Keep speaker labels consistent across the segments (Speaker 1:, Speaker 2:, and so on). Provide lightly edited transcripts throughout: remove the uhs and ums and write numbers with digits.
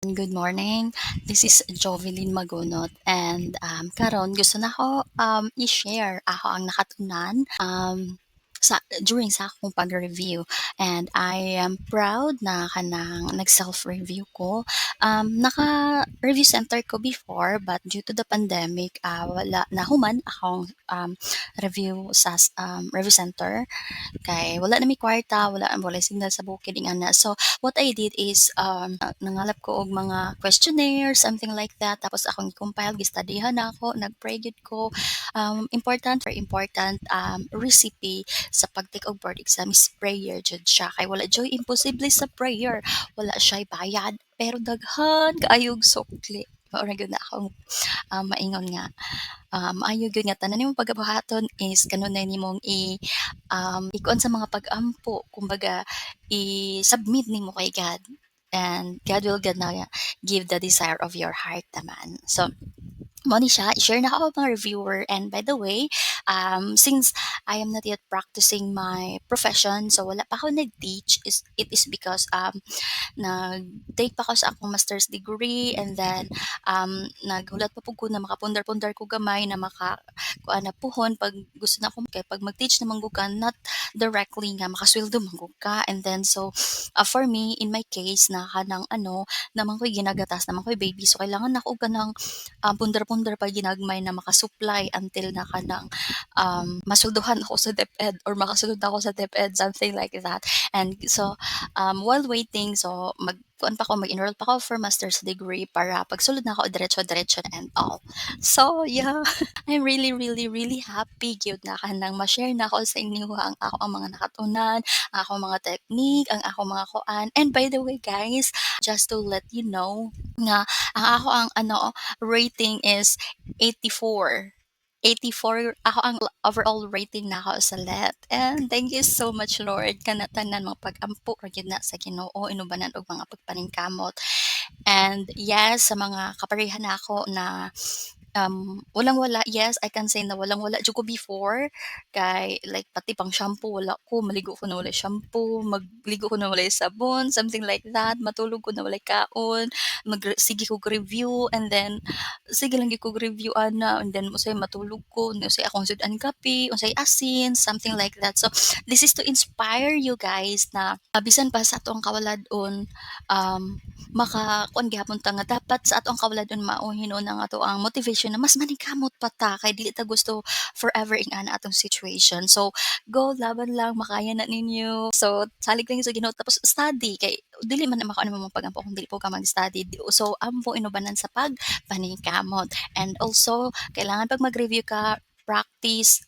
Speaker 1: Good morning. This is Jovelyn Magunot and karon gusto nako i-share ako ang nakatunan sa akong pag-review, and I am proud na kanang nag-self-review ko. Naka-review center ko before, but due to the pandemic, wala nahuman akong review sa review center kay wala na mi kwarta, walay signal sa bukid ingana. So what I did is nangalap ko og mga questionnaire, something like that. Tapos akong compile, gistudyhan na ako, nag-pray gyud ko. Important recipe sa pag-take og board exam is prayer jud siya. Kay wala joy imposible sa prayer. Wala siya bayad, pero daghan kaayog sukli. Mao ra gyud na akong maingon nga maayo gyud nga tanan nimong pagabuhaton is kanunay nimong ikuan sa mga pag-ampo, kumbaga i-submit nimo kay God, and God will gonna give the desire of your heart naman. So mo ni siya, i-share na ako mga reviewer. And by the way, since I am not yet practicing my profession, so wala pa ako nag-teach, it is because nag-take pa ko sa akong master's degree, and then naghulat pa pud ko na makapundar-pundar ko gamay na kuan na puhon pag gusto na ko kay pag mag-teach naman gud ka not directly nga makasweldo man gud ka. And then so for me in my case na kanang naman ko'y ginagatas naman ko'y baby, so kailangan nako ganang pundar-pundar pa ginagmay na makasupply until na kanang masweldohan ako sa DepEd or makasulod ako sa DepEd, something like that. And so while waiting, so kuan pa ako, mag-enroll pa ako for master's degree para pagsulod na ako diretso-diretso na and all. So yeah, I'm really really really happy gyud na kanang ma-share na ako sa inyo ang mga nakatunan, ang akong mga technique, ang akong mga kuan. And by the way guys, just to let you know nga ang ako ang rating is 84. 84 ako ang overall rating na ako sa let. And thank you so much Lord kana tanan mga pag-ampo ra gyud na sa Ginoo, inubanan og mga pagpaningkamot. And yes, sa mga kaparehan nako na walang-wala, yes, I can say na walang-wala jud ko before, kay like pati pang shampoo wala ko, maligo ko na walay shampoo, magligo ko na walay sabon, something like that, matulog ko na walay kaon, sige kog review, and then sige lang gyud kog review ana, and then unsay matulog ko, unsay akong sudan kape, unsay asin, something like that. So this is to inspire you guys na bisan pa sa atong kawaladon, makakuan gyapon ta nga dapat sa atong kawaladon mauhin ang ato ang motivation na mas maningkamot pa ta kay dili ta gusto forever ing ana atong situation. So go, laban lang, makaya na ninyo. So salig lang sa Ginoo, tapos study kay dili man na mako ano mo pagampo kung dili po ka mag-study. So ampo inubanan sa pagpaningkamot. And also kailangan pag mag-review ka, practice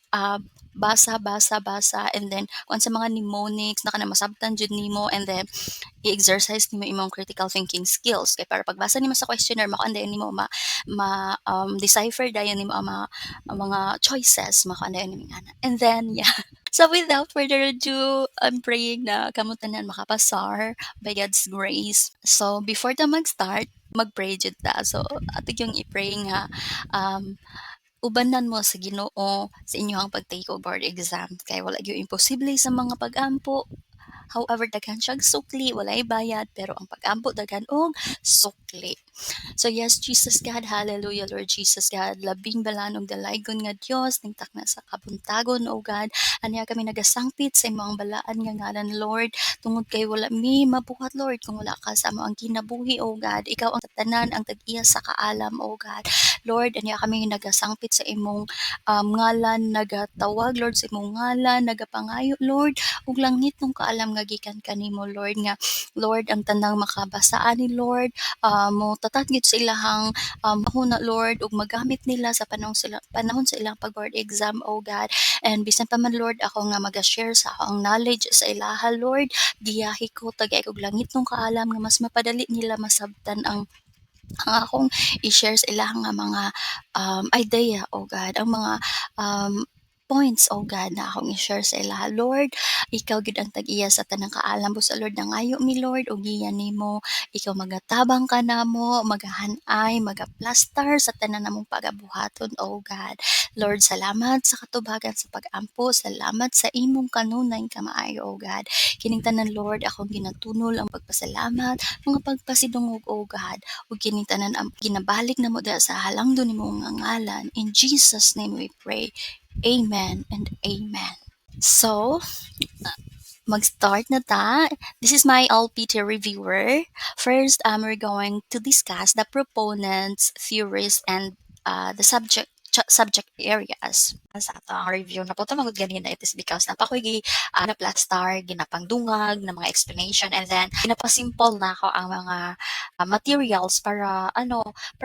Speaker 1: basa basa basa, and then kung sa mga mnemonics na kana masabtan jud nimo, and then i-exercise nimo imong critical thinking skills kay para pagbasa nimo sa questionnaire makuandayon nimo decipher dayon nimo ang mga choices, makuandayon nimo ana. And then yeah, so without further ado, I'm praying na kamo tanan makapasar by God's grace. So before ta mag-start, mag-pray jud ta. So ato yung i-pray nga um ubanan mo sa Ginoo sa inyong pag-take og board exam kay wala gyud imposible sa mga pag-ampo. However, daghan siyang sukli, walay bayad, pero ang pag-ampo daghan og sukli. So yes, Jesus God, hallelujah, Lord Jesus God, labing balanog dalaygon nga Dios, ningtak na sa kabuntagon, O God. Aniya kami nagasangpit sa imong balaan nga ngalan, Lord. Tungod kay wala mi mabuhat, Lord, kung wala ka sa among kinabuhi, O God. Ikaw ang tanan, ang tag-iya sa kaalam, O God. Lord, aniya kami nagasangpit sa imong ngalan, nagatawag, Lord, sa imong ngalan, nagapangayo, Lord, ug langit nung kaalam nga gikan kanimo, Lord, nga Lord ang tanang makabasaan ni Lord, mo tatat gid sa ilahang huna, Lord, ug magamit nila sa panahon sa ilang pag-board exam, oh God. And bisan pa man, Lord, ako nga maga-share sa akong knowledge sa ilaha, Lord, giyahi ko tagay og langit nung kaalam nga mas mapadali nila masabtan ang akong i-share sa ilang nga mga idea, oh God, ang mga um, points, oh God, na akong i-share sa ila. Lord, ikaw gid ang tag-iya sa tanang kaalam busa Lord, nangayo mi Lord og giya nimo. Ikaw magatabang ka namo, magahanay, magaplastar sa tanan namong pagabuhaton, oh God. Lord, salamat sa katubagan sa pag-ampo, salamat sa imong kanunay nga maayo, oh God. Kining tanan Lord, akong ginatunol ang pagpasalamat, mga pagpasidungog, oh God, ug kining tanan ang ginabalik namo da sa halangdon nimo nga ngalan. In Jesus name we pray. Amen and amen. So, mag-start na ta. This is my LPT reviewer. First, we're going to discuss the proponents, theories, and the subject areas. Sa ato ang review na po ito magod ganina, it is because napakugi naplastar, ginapangdungag na mga explanation, and then ginapasimple na ako ang mga materials para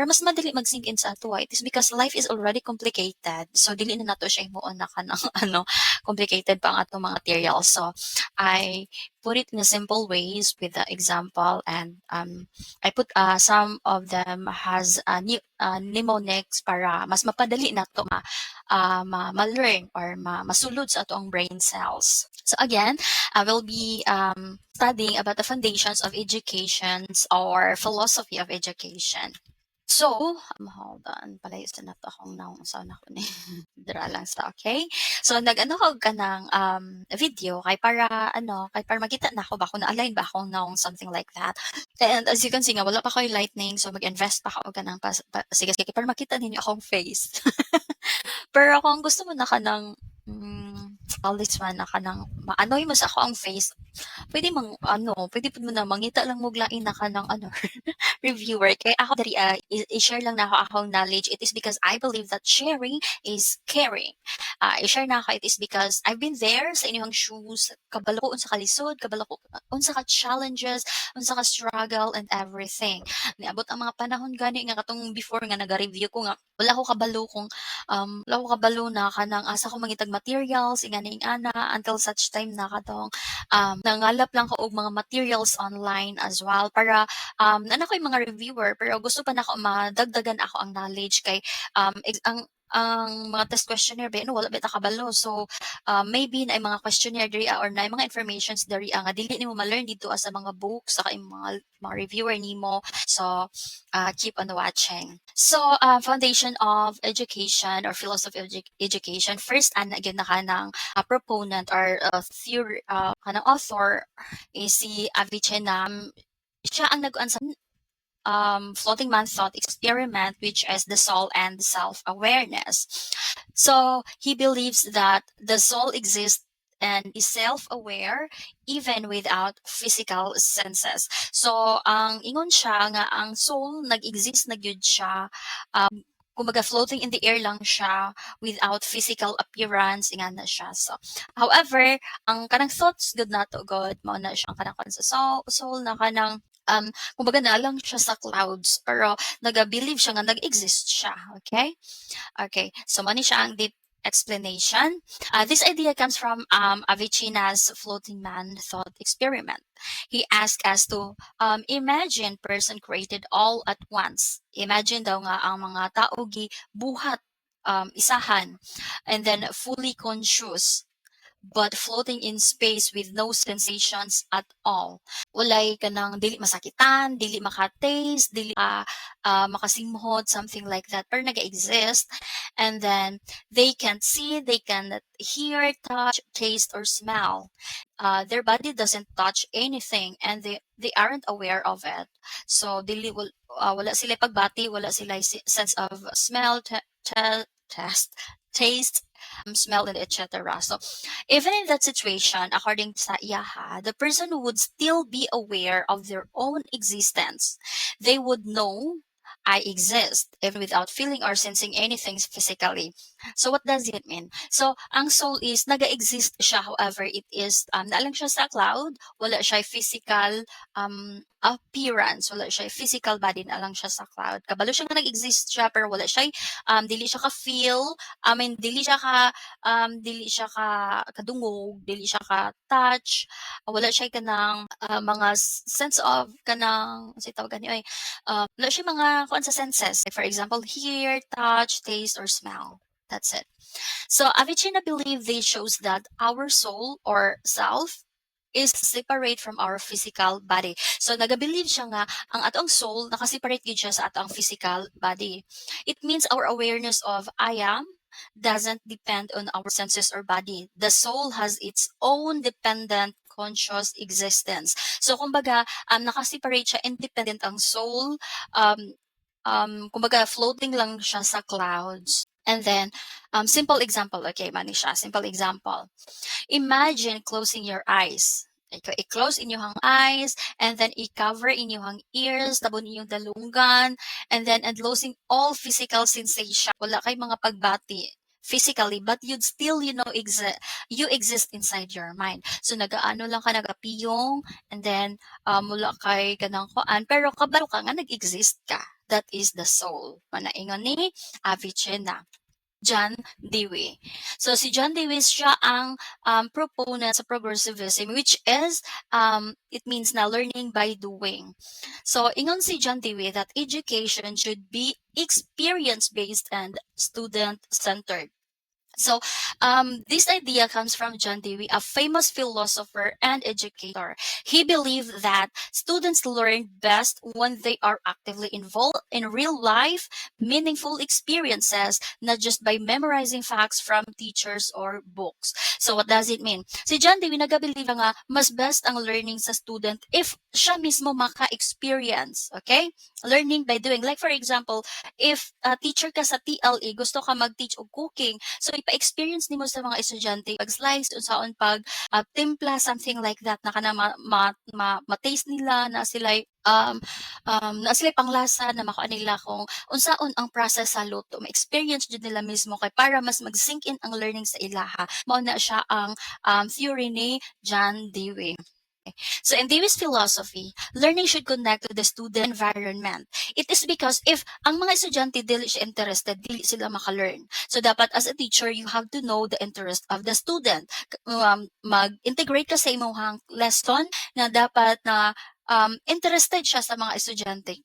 Speaker 1: mas madali mag-sink in sa ato. It is because life is already complicated. So dili na nato siya imuon na ka ng complicated pa ang atong mga materials. So I put it in a simple ways with the example, and I put some of them has mnemonics para mas mapadali nato ma-learn or masulod sa atong brain cells. So again, I will be studying about the foundations of educations or philosophy of education. So, hold on, palayos na nato akong naong sa ko ni. Dira lang sa okay. So nag-ano ko ka ng video kay para makita na ako ba kung na-align ba ako naong something like that. And as you can see nga wala pa ko yung lightning, so mag-invest pa ako ka ng sige sige para makita ninyo akong face. Pero kung gusto mo na ka ng all this one na ka ng maanoy mo sa ako ang face, pwede po mo na mangita lang mo lain na ka ng reviewer. Kaya ako dari i-share lang na ako akong knowledge. It is because I believe that sharing is caring. I-share na ako, it is because I've been there sa inyong shoes, kabalo ko unsa ka lisod, kabalo ko unsa ka challenges, unsa ka struggle and everything. Niabot ang mga panahon gani nga katong before nga naga-review ko nga wala ko kabalo kung wala ko kabalo na kanang asa ko mangitag materials ingani ana until such time na katong nangalap lang ko og mga materials online as well para na ko yung mga reviewer pero gusto pa na ako madagdagan ako ang knowledge kay ang mga test questionnaire ba no wala ba ta kabalo, so maybe na mga questionnaire diri or na mga informations diri nga dili nimo ma-learn dito sa mga books sa mga reviewer nimo. So keep on watching. So foundation of education or philosophy of education, first again na kanang proponent or theory kanang author is si Avicenna. Siya ang nag-an sa floating man thought experiment, which is the soul and self-awareness. So he believes that the soul exists and is self-aware even without physical senses. So ang ingon siya nga ang soul nag-exist na gyud siya, kumbaga floating in the air lang siya without physical appearance ingana siya. So however, ang kanang thoughts good nato god mao na siya ang kanang sa soul na kanang kumbaga na lang siya sa clouds pero naga-believe siya nga nag-exist siya. Okay, so mani siya ang deep explanation. This idea comes from Avicenna's floating man thought experiment. He asked us to imagine person created all at once. Imagine daw nga ang mga tao buhat isahan and then fully conscious but floating in space with no sensations at all. Walay kanang dili masakitan, dili maka-taste, dili makasimhot, something like that. Pero naga-exist. And then they can't see, they cannot hear, touch, taste, or smell. Their body doesn't touch anything and they aren't aware of it. So wala sila pagbati, wala sila sense of smell, taste, smell, and etc. So even in that situation, according to Iyaha, the person would still be aware of their own existence. They would know I exist even without feeling or sensing anything physically. So what does it mean? So ang soul is naga-exist siya, however it is naalang siya sa cloud, wala siya physical appearance, wala siya physical body, naalang siya sa cloud. Kabalo siya nga nag-exist siya pero wala siya dili siya ka feel, dili siya ka kadungog, dili siya ka touch, wala siya kanang mga sense of kanang sa tawag gani wala siya mga kuan sa senses. Like for example, hear, touch, taste, or smell. That's it. So Avicenna believed this shows that our soul or self is separate from our physical body. So nagabilib siya nga ang atong soul nakaseparate gid siya sa atong physical body. It means our awareness of I am doesn't depend on our senses or body. The soul has its own dependent conscious existence. So kumbaga nakaseparate siya, independent ang soul. Kumbaga floating lang siya sa clouds. And then, simple example, okay, Manisha, simple example. Imagine closing your eyes. Ikaw, i-close inyong eyes, and then i-cover inyong ears, tabon inyong dalungan, and then and closing all physical sensation. Wala kay mga pagbati physically, but you'd still, you exist inside your mind. So, nagaano lang ka, nagapiyong, and then, mula kay kanang koan, pero kabalo ka nga, nag-exist ka. That is the soul. Manaingon ni Avicenna. John Dewey. So si John Dewey siya ang proponent sa progressivism, which is it means na learning by doing. So ingon si John Dewey that education should be experience based and student centered. So, this idea comes from John Dewey, a famous philosopher and educator. He believed that students learn best when they are actively involved in real life, meaningful experiences, not just by memorizing facts from teachers or books. So, what does it mean? Si John Dewey nagabilib nga, mas best ang learning sa student if siya mismo maka-experience. Okay? Learning by doing. Like for example, if teacher ka sa TLE, gusto ka mag-teach og cooking, so ipa-experience nimo sa mga estudyante pag-slice unsaon pag timpla, something like that, na kana ma-taste nila na sila na sila panglasa na makuha nila kung unsaon ang process sa luto, ma-experience jud nila mismo kay para mas mag-sink in ang learning sa ilaha. Mao na siya ang theory ni John Dewey. So in Dewey's philosophy, learning should connect to the student environment. It is because if ang mga estudyante dili siya interested, dili sila maka-learn. So dapat as a teacher, you have to know the interest of the student. Mag-integrate ka sa imong lesson na dapat na interested siya sa mga estudyante.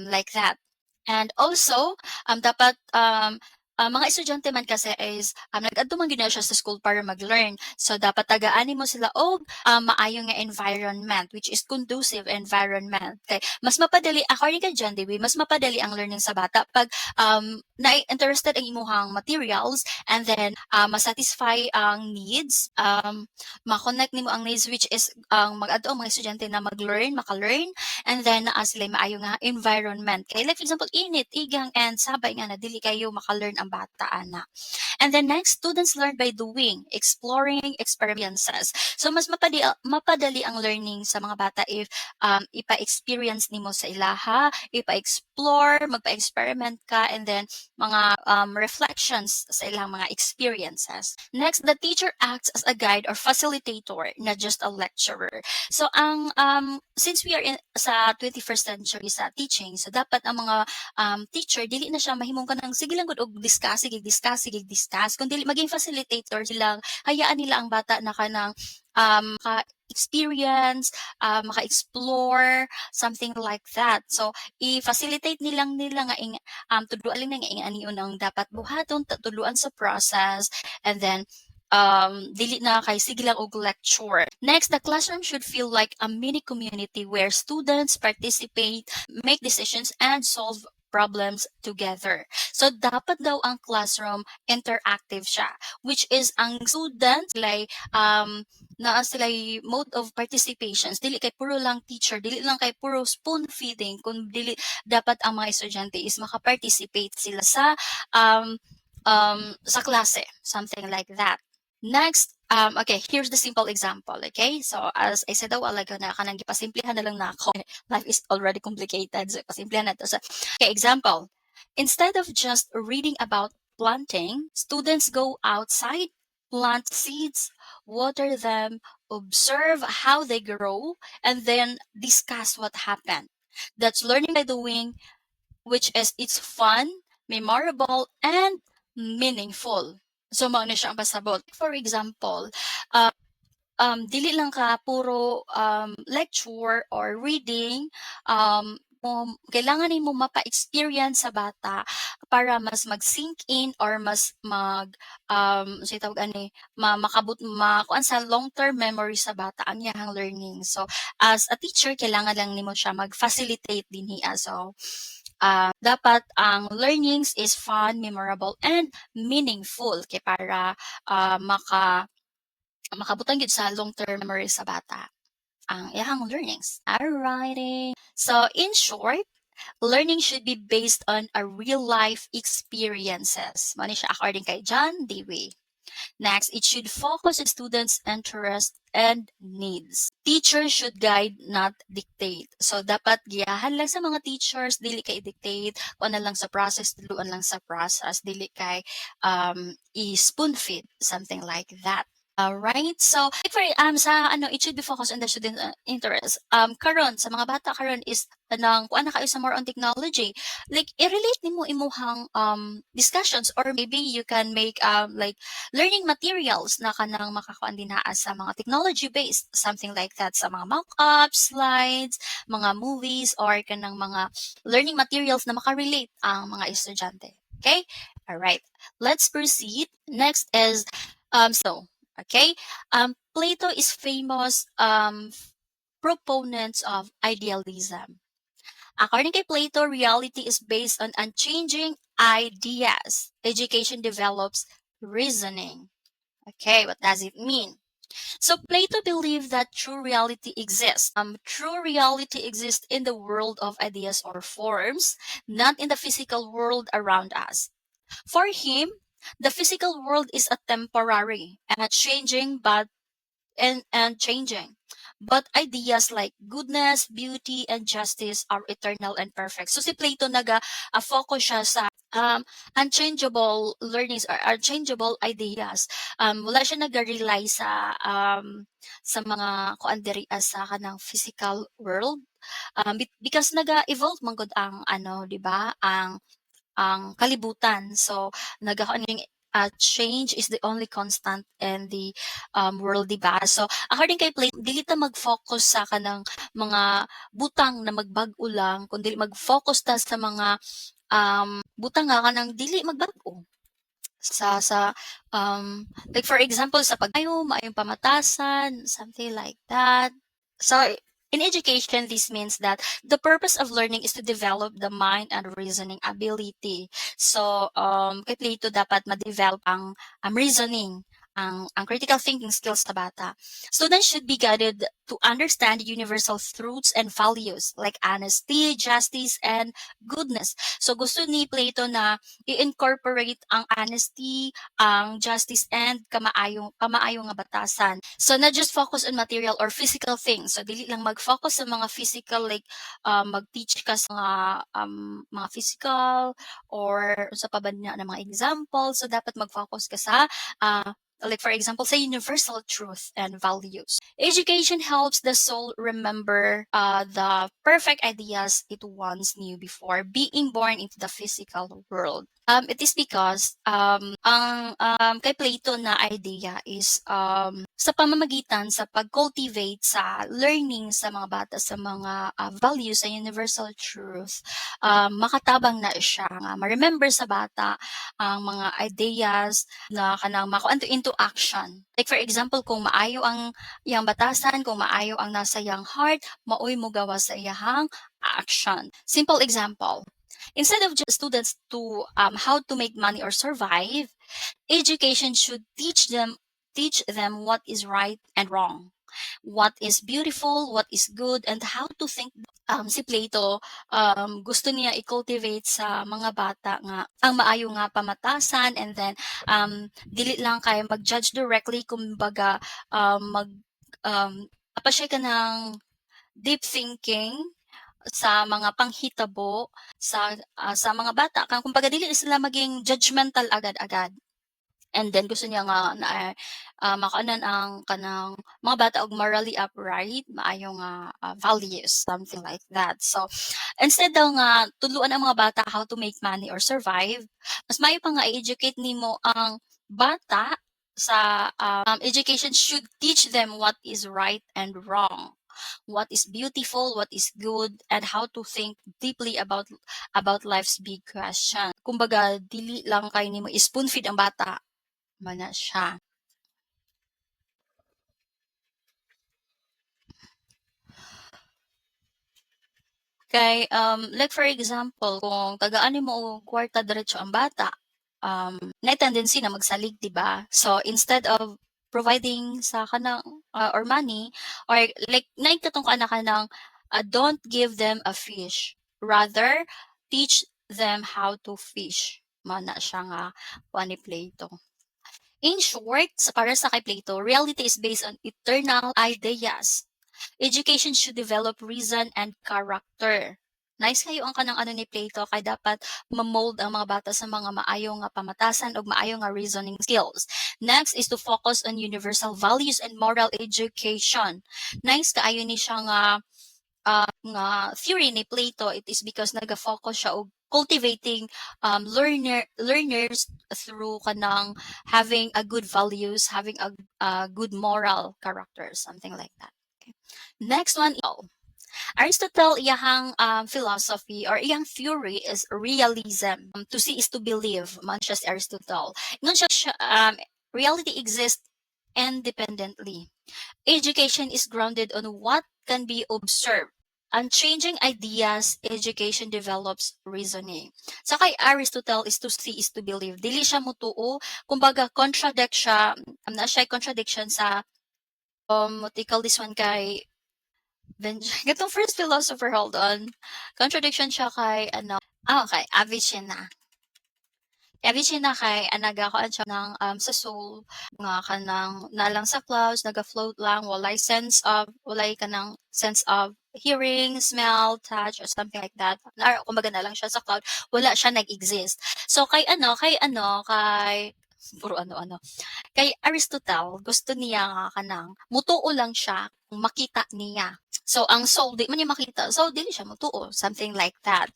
Speaker 1: Like that. And also, dapat mga estudyante man kasi is nag-adto man gina siya sa school para mag-learn. So dapat tagaan mo sila og maayo nga environment, which is conducive environment. Okay? Mas mapadali, according kay John Dewey, mas mapadali ang learning sa bata pag na-interested ang imuhang materials, and then masatisfy ang needs, ma-connect nimo ang needs, which is mag-adto ang mga estudyante na mag-learn, maka-learn, and then sila maayo nga environment. Okay? Like for example, init, igang, and sabay nga na dili kayo maka-learn ang bata ana. And then next, students learn by doing, exploring experiences. So mas mapadali ang learning sa mga bata if ipa-experience nimo sa ilaha, ipa-explore, magpa-experiment ka, and then mga reflections sa ilang mga experiences. Next, the teacher acts as a guide or facilitator, not just a lecturer. So since we are sa 21st century sa teaching, so dapat ang mga teacher dili na siya mahimong kanang sige lang gud og discuss, kun dili maging facilitator silang hayaan nila ang bata na kanang maka-experience, maka-explore, something like that. So, i-facilitate nila nga tuduan lang nga aniyon ang dapat buhaton, tuluan sa process, and then dili na kay sige lang og lecture. Next, the classroom should feel like a mini community where students participate, make decisions, and solve problems together. So, dapat daw ang classroom interactive siya, which is ang students na sila mode of participations, dili kay puro lang teacher, dili lang kay puro spoon feeding, kun dili dapat ang mga estudyante is maka-participate sila sa klase, something like that. Next, okay, here's the simple example, okay? So, as I said a while ago, na kanang gipasimplihan na lang na ako. Life is already complicated, so ipasimplihan na to. So, okay, example. Instead of just reading about planting, students go outside, plant seeds, water them, observe how they grow, and then discuss what happened. That's learning by doing, which is it's fun, memorable, and meaningful. So, mao na siya ang pasabot. For example, dili lang ka puro lecture or reading, kailangan nimo mapa-experience sa bata para mas mag-sink in or mas unsay tawag ani, makuan sa long-term memory sa bata ang iyahang learning. So, as a teacher kailangan lang nimo siya mag-facilitate dinhi. So, dapat ang learnings is fun, memorable, and meaningful kay para makabutang gyud sa long-term memory sa bata ang iyahang learnings. Alrighty. So, in short, learning should be based on a real life experiences. Mao ni siya according kay John Dewey. Next, it should focus on students' interests and needs. Teachers should guide, not dictate. So, dapat giyahan lang sa mga teachers, dili kay dictate, kung ano lang sa process, tuluan lang sa process, dili kay i-spoon feed, something like that. Right? So, like for sa it should be focused on the student interest. Karon sa mga bata karon is anang kuan na kayo sa more on technology. Like i-relate nimo imuhang discussions, or maybe you can make like learning materials na kanang makakuan din naa sa mga technology based, something like that, sa mga mock-ups, slides, mga movies, or kanang mga learning materials na makarelate ang mga estudyante. Okay? All right. Let's proceed. Next is okay. Plato is famous proponents of idealism. According to Plato, reality is based on unchanging ideas. Education develops reasoning. Okay, what does it mean? So Plato believed that true reality exists. True reality exists in the world of ideas or forms, not in the physical world around us. For him, the physical world is a temporary and changing, and changing. But ideas like goodness, beauty, and justice are eternal and perfect. So si Plato focus siya sa unchangeable learnings or unchangeable ideas. Wala siya nag-rely sa mga kuan diri sa kanang physical world. Because naga-evolve man gud ang di ba? Ang kalibutan. So nagakaon yung change is the only constant in the world, diba? So according kay Plato, dili ta mag-focus sa kanang mga butang na magbag-o lang, kundi mag-focus ta sa mga butang nga kanang dili magbag-o. Like for example sa maayong pamatasan, something like that. So in education, this means that the purpose of learning is to develop the mind and reasoning ability. So, kay Plato dapat ma-develop ang reasoning, ang critical thinking skills sa bata. Students should be guided to understand universal truths and values like honesty, justice, and goodness. So, gusto ni Plato na i-incorporate ang honesty, ang justice, and kamaayong nga batasan. So, not just focus on material or physical things. So, dili lang mag-focus sa mga physical, like mag-teach ka sa mga physical or sa pabanya ng mga example. So, dapat mag-focus ka sa like for example, say universal truth and values. Education helps the soul remember the perfect ideas it once knew before being born into the physical world. It is because ang kay Plato na idea is sa pamamagitan sa pag-cultivate sa learning sa mga bata sa mga values sa universal truth, makatabang na siya nga ma-remember sa bata ang mga ideas na kanang makuan into action. Like for example, kung maayo ang iyang batasan, kung maayo ang nasa iyang heart, maoy mo gawa sa iyang action. Simple example. Instead of just students to how to make money or survive, education should teach them what is right and wrong, what is beautiful, what is good, and how to think. Si Plato, gusto niya i-cultivate sa mga bata nga ang maayo nga pamatasan, and then dili lang kay mag-judge directly, kumbaga apa siya ka ng deep thinking sa mga panghitabo sa mga bata, kumbaga dili sila maging judgmental agad-agad. And then gusto niya nga na makaanan ang kanang mga bata og morally upright, maayo nga values, something like that. So instead daw nga tuluan ang mga bata how to make money or survive, mas maayo pa nga i-educate nimo ang bata sa education should teach them what is right and wrong. what is beautiful, what is good, and how to think deeply about life's big question. Kumbaga, dili lang kay nimo spoon feed ang bata, mana siya. Kay, like for example, kung tagaan nimo og kwarta diretso ang bata, nay tendency na magsalig, 'di ba? So, instead of providing sa kanang, or money, or like nay katong kana kanang, don't give them a fish, rather teach them how to fish. Mao na siya nga kuan ni Plato. In short, para sa kay Plato, reality is based on eternal ideas. Education should develop reason and character. Nice kayo ang kanang ano ni Plato kay dapat ma-mold ang mga bata sa mga maayo nga pamatasan ug maayo nga reasoning skills. Next is to focus on universal values and moral education. Nice kaayo ni siya nga theory ni Plato. It is because naga-focus siya og cultivating learners through kanang having a good values, having a good moral character, something like that. Okay. Next one, Aristotle iyahang philosophy or iyang theory is realism. To see is to believe, man siya si Aristotle. Ngun reality exists independently. Education is grounded on what can be observed. Unchanging ideas, education develops reasoning. Sa kay Aristotle is to see is to believe. Dili siya mutuo, kumbaga contradict siya, na siya contradiction sa what they call this one kay Gatong first philosopher, hold on. Contradiction siya kay ano, okay, Avicenna. Avicenna kay nagakuan siya ng sa soul nga kanang nalang sa clouds, naga-float lang walay kanang sense of hearing, smell, touch, or something like that. Kumbaga na lang siya sa cloud, wala siya nag-exist. So kay puro ano-ano. Kay Aristotle, gusto niya nga kanang mutuo lang siya kung makita niya. So, ang soul, di man niya makita. So, dili siya mutuo. Something like that.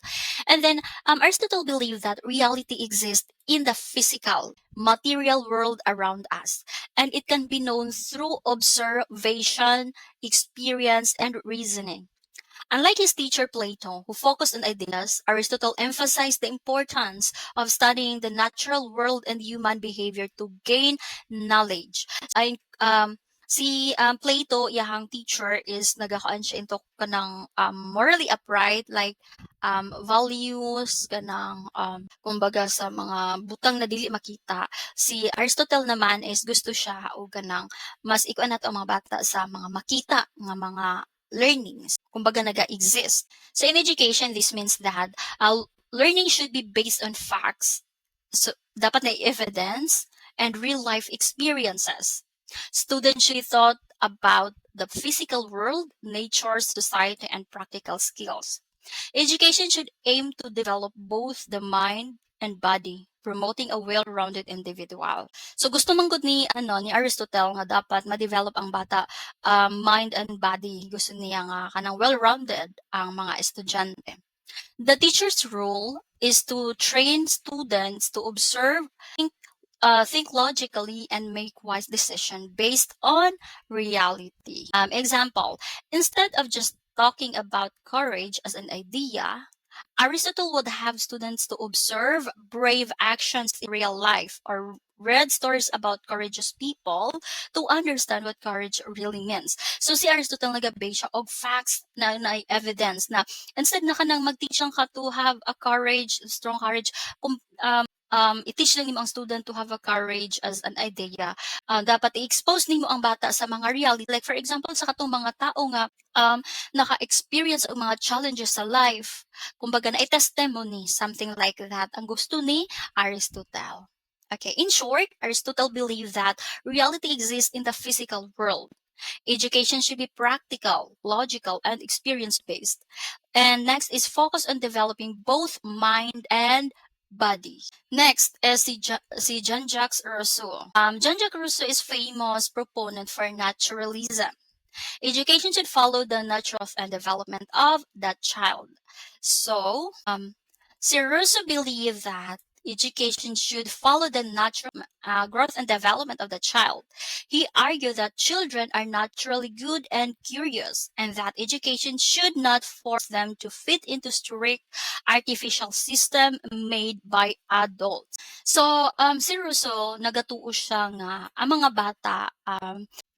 Speaker 1: And then, Aristotle believed that reality exists in the physical, material world around us. And it can be known through observation, experience, and reasoning. Unlike his teacher Plato, who focused on ideas, Aristotle emphasized the importance of studying the natural world and human behavior to gain knowledge. Si Plato, iyahang teacher, is nagakaan siya into kanang morally upright, like values, kanang kumbaga sa mga butang na dili makita. Si Aristotle naman is gusto siya o kanang mas ikuan nato ang mga bata sa mga makita nga mga learnings, kumbaga naga-exist. So in education, this means that learning should be based on facts. So dapat na evidence and real life experiences. Students should be taught about the physical world, nature, society, and practical skills. Education should aim to develop both the mind and body, promoting a well-rounded individual. So gusto man gud ni Aristotle nga dapat ma-develop ang bata mind and body. Gusto niya nga kanang well-rounded ang mga estudyante. The teacher's role is to train students to observe, think logically, and make wise decisions based on reality. Example, instead of just talking about courage as an idea, Aristotle would have students to observe brave actions in real life or read stories about courageous people to understand what courage really means. So si Aristotle nag-base siya og facts na evidence na instead na kanang mag-teach ka to have a courage, strong courage, i-teach lang nimo ang student to have a courage as an idea. Dapat i-expose nimo ang bata sa mga reality. Like for example, sa katong mga tao nga naka-experience og mga challenges sa life. Kumbaga na testimony, something like that. Ang gusto ni Aristotle. Okay, in short, Aristotle believed that reality exists in the physical world. Education should be practical, logical, and experience-based. And next is focus on developing both mind and body. Next is si Jean-Jacques Rousseau. Jean-Jacques Rousseau is famous proponent for naturalism. Education should follow the natural and development of that child. So, si Rousseau believed that education should follow the natural growth and development of the child. He argued that children are naturally good and curious, and that education should not force them to fit into strict artificial system made by adults. So, si Rousseau, nagatuo siya nga ang mga bata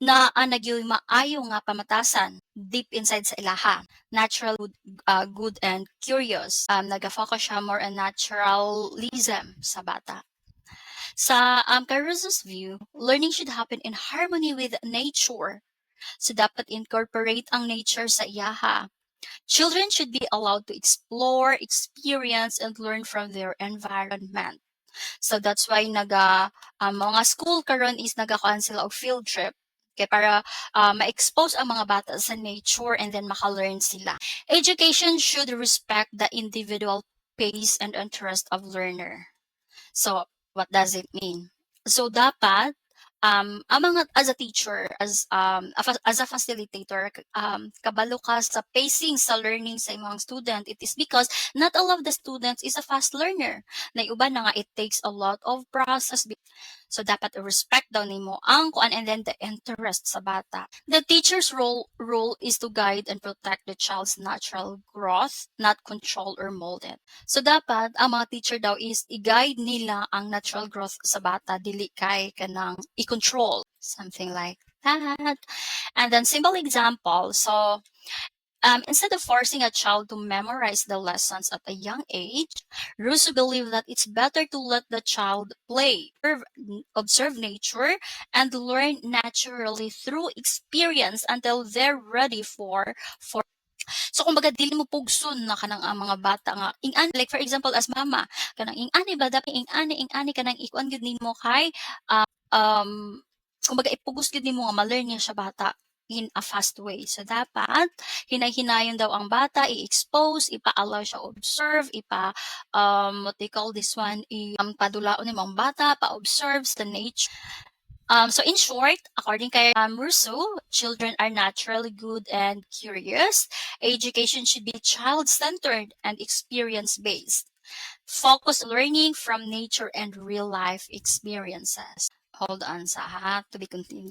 Speaker 1: na nagyoy maayo nga pamatasan deep inside sa ilaha. Natural good and curious. Nag-focus siya more on naturalism sa bata. Sa Caruso's view, learning should happen in harmony with nature. So dapat incorporate ang nature sa iyaha. Children should be allowed to explore, experience, and learn from their environment. So that's why mga school karon is naga-cancel og field trip kay para ma-expose ang mga bata sa nature and then maka-learn sila. Education should respect the individual pace and interest of learner. So what does it mean? So dapat ang mga as a teacher, as a facilitator, kabalo ka sa pacing sa learning sa imong student. It is because not all of the students is a fast learner. Na iba na nga it takes a lot of process. So dapat respect daw nimo ang kuan and then the interest sa bata. The teacher's role is to guide and protect the child's natural growth, not control or mold it. So dapat ang mga teacher daw is i-guide nila ang natural growth sa bata, dili kay kanang i-control, something like that. And then simple example, so instead of forcing a child to memorize the lessons at a young age, Rousseau believed that it's better to let the child play, observe nature, and learn naturally through experience until they're ready for. So kumbaga dili mo pugson na kanang ang mga bata nga ingani, like for example as mama kanang ingani ba dapat ingani kanang ikuan gyud nimo kay kumbaga ipugos gyud nimo nga ma-learn niya siya bata in a fast way. So dapat hinay-hinayon daw ang bata, i-expose, ipa-allow siya observe, what they call this one, padulaon nimo ang bata, pa-observe the nature. So in short, according to Rousseau, children are naturally good and curious. Education should be child-centered and experience-based. Focus learning from nature and real-life experiences. Hold on, to be continued.